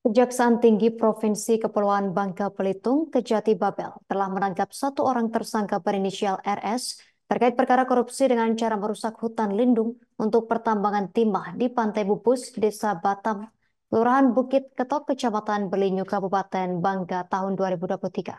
Kejaksaan Tinggi Provinsi Kepulauan Bangka Belitung, Kejati Babel, telah menangkap satu orang tersangka berinisial RS terkait perkara korupsi dengan cara merusak hutan lindung untuk pertambangan timah di Pantai Bubus, Desa Batam, Kelurahan Bukit Ketok, Kecamatan Belinyu, Kabupaten Bangka tahun 2023.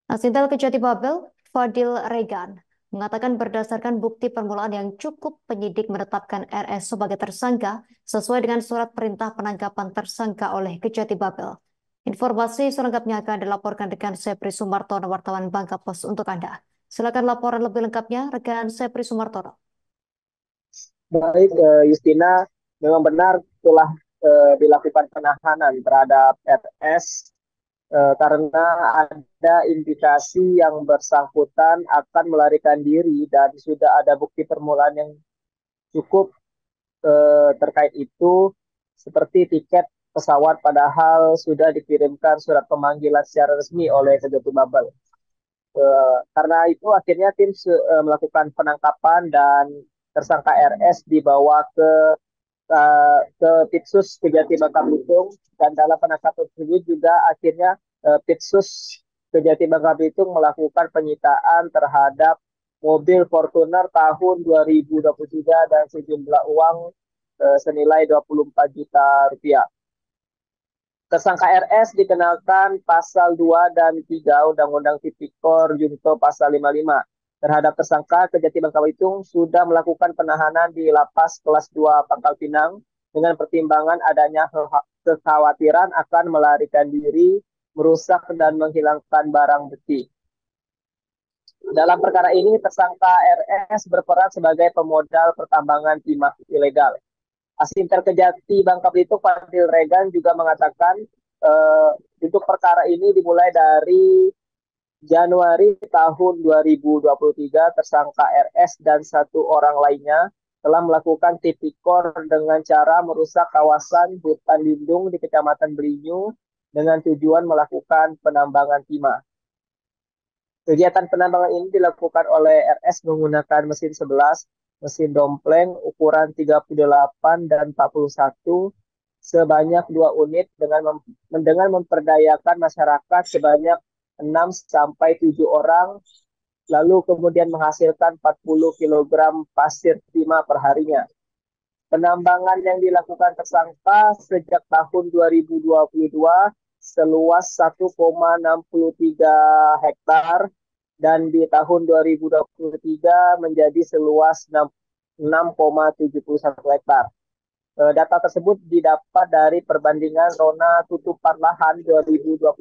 Asintel Kejati Babel, Fadil Regan, mengatakan berdasarkan bukti permulaan yang cukup, penyidik menetapkan RS sebagai tersangka sesuai dengan surat perintah penangkapan tersangka oleh Kejati Babel. Informasi selengkapnya akan dilaporkan rekan Sepri Sumartono, wartawan Bangka Pos untuk Anda. Silakan laporan lebih lengkapnya, rekan Sepri Sumartono. Baik, Justina, memang benar telah dilakukan penahanan terhadap RS karena ada indikasi yang bersangkutan akan melarikan diri dan sudah ada bukti permulaan yang cukup terkait itu, seperti tiket pesawat padahal sudah dikirimkan surat pemanggilan secara resmi oleh Kejati Babel. Karena itu akhirnya tim melakukan penangkapan dan tersangka RS dibawa ke Pitsus Kejati Bangka Belitung, dan dalam penangkapan tersebut juga akhirnya Pitsus Kejati Bangka Belitung melakukan penyitaan terhadap mobil Fortuner tahun 2023 dan sejumlah uang senilai 24 juta rupiah. Tersangka RS dikenakan pasal 2 dan 3 Undang-Undang Tipikor Junto pasal 55. Terhadap tersangka, Kejati Bangka Belitung sudah melakukan penahanan di Lapas Kelas 2 Pangkal Pinang dengan pertimbangan adanya kekhawatiran akan melarikan diri, merusak dan menghilangkan barang bukti. Dalam perkara ini, tersangka RS berperan sebagai pemodal pertambangan timah ilegal. Asintel Kejati Bangka Belitung Fadil Regan juga mengatakan untuk perkara ini dimulai dari Januari tahun 2023, tersangka RS dan satu orang lainnya telah melakukan tipikor dengan cara merusak kawasan hutan lindung di Kecamatan Belinyu dengan tujuan melakukan penambangan timah. Kegiatan penambangan ini dilakukan oleh RS menggunakan mesin 11, mesin dompleng ukuran 38 dan 41 sebanyak 2 unit dengan memperdayakan masyarakat sebanyak 6 sampai 7 orang, lalu kemudian menghasilkan 40 kg pasir timah per harinya. Penambangan yang dilakukan tersangka sejak tahun 2022 seluas 1,63 hektar dan di tahun 2023 menjadi seluas 6,71 hektar. Data tersebut didapat dari perbandingan Rona tutupan lahan 2021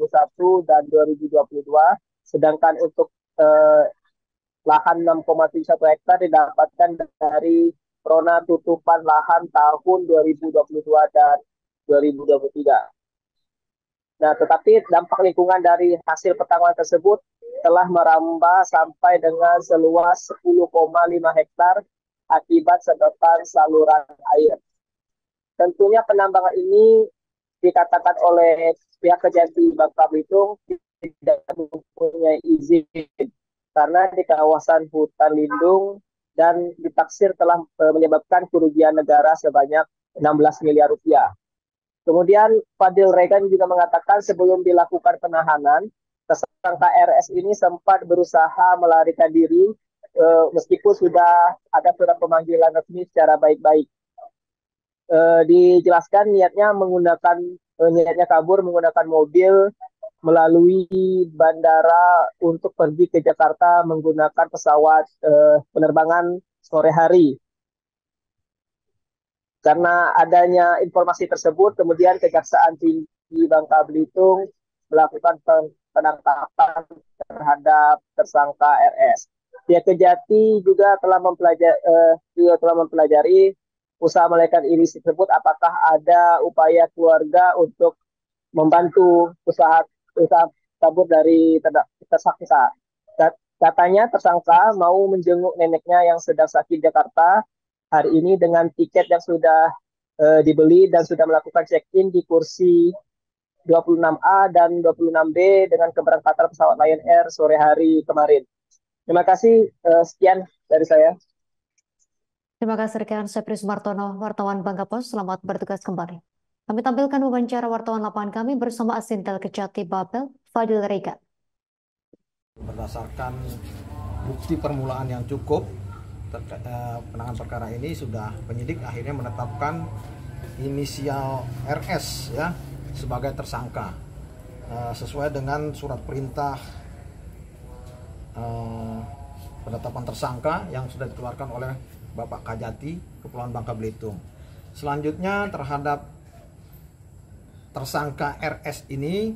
dan 2022, sedangkan untuk lahan 6,71 hektar didapatkan dari Rona tutupan lahan tahun 2022 dan 2023. Nah, tetapi dampak lingkungan dari hasil pertambangan tersebut telah merambah sampai dengan seluas 10,5 hektar akibat sedotan saluran air. Tentunya penambangan ini dikatakan oleh pihak Kejati Bangka Belitung tidak mempunyai izin karena di kawasan hutan lindung dan ditaksir telah menyebabkan kerugian negara sebanyak 16 miliar rupiah. Kemudian Fadil Regan juga mengatakan sebelum dilakukan penahanan, tersangka RS ini sempat berusaha melarikan diri meskipun sudah ada surat pemanggilan resmi secara baik-baik. Dijelaskan niatnya kabur menggunakan mobil melalui bandara untuk pergi ke Jakarta menggunakan pesawat penerbangan sore hari. Karena adanya informasi tersebut, kemudian Kejaksaan Tinggi Bangka Belitung melakukan penangkapan terhadap tersangka RS. Pihak Kejati juga telah mempelajari usaha melarikan diri tersebut, apakah ada upaya keluarga untuk membantu usaha kabur dari tersangka. Katanya tersangka mau menjenguk neneknya yang sedang sakit di Jakarta hari ini dengan tiket yang sudah dibeli dan sudah melakukan check-in di kursi 26A dan 26B dengan keberangkatan pesawat Lion Air sore hari kemarin. Terima kasih, sekian dari saya. Terima kasih rekan Sepri Sumartono, wartawan Bangka Pos. Selamat bertugas kembali. Kami tampilkan wawancara wartawan lapangan kami bersama Asintel Kejati Babel, Fadil Regan. Berdasarkan bukti permulaan yang cukup, penanganan perkara ini sudah penyidik akhirnya menetapkan inisial RS ya sebagai tersangka sesuai dengan surat perintah penetapan tersangka yang sudah dikeluarkan oleh Bapak Kajati Kepulauan Bangka Belitung. Selanjutnya terhadap tersangka RS ini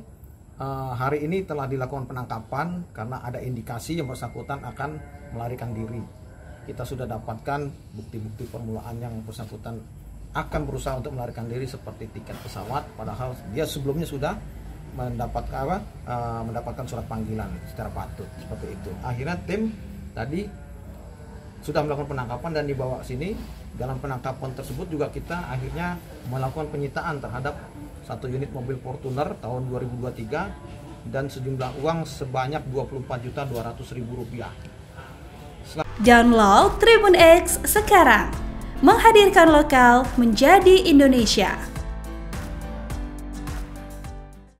hari ini telah dilakukan penangkapan karena ada indikasi yang bersangkutan akan melarikan diri. Kita sudah dapatkan bukti-bukti permulaan yang bersangkutan akan berusaha untuk melarikan diri seperti tiket pesawat, padahal dia sebelumnya sudah mendapatkan surat panggilan secara patut seperti itu. Akhirnya tim tadi sudah melakukan penangkapan dan dibawa ke sini. Dalam penangkapan tersebut juga kita akhirnya melakukan penyitaan terhadap satu unit mobil Fortuner tahun 2023 dan sejumlah uang sebanyak Rp24.200.000. Download Tribun X sekarang, menghadirkan lokal menjadi Indonesia.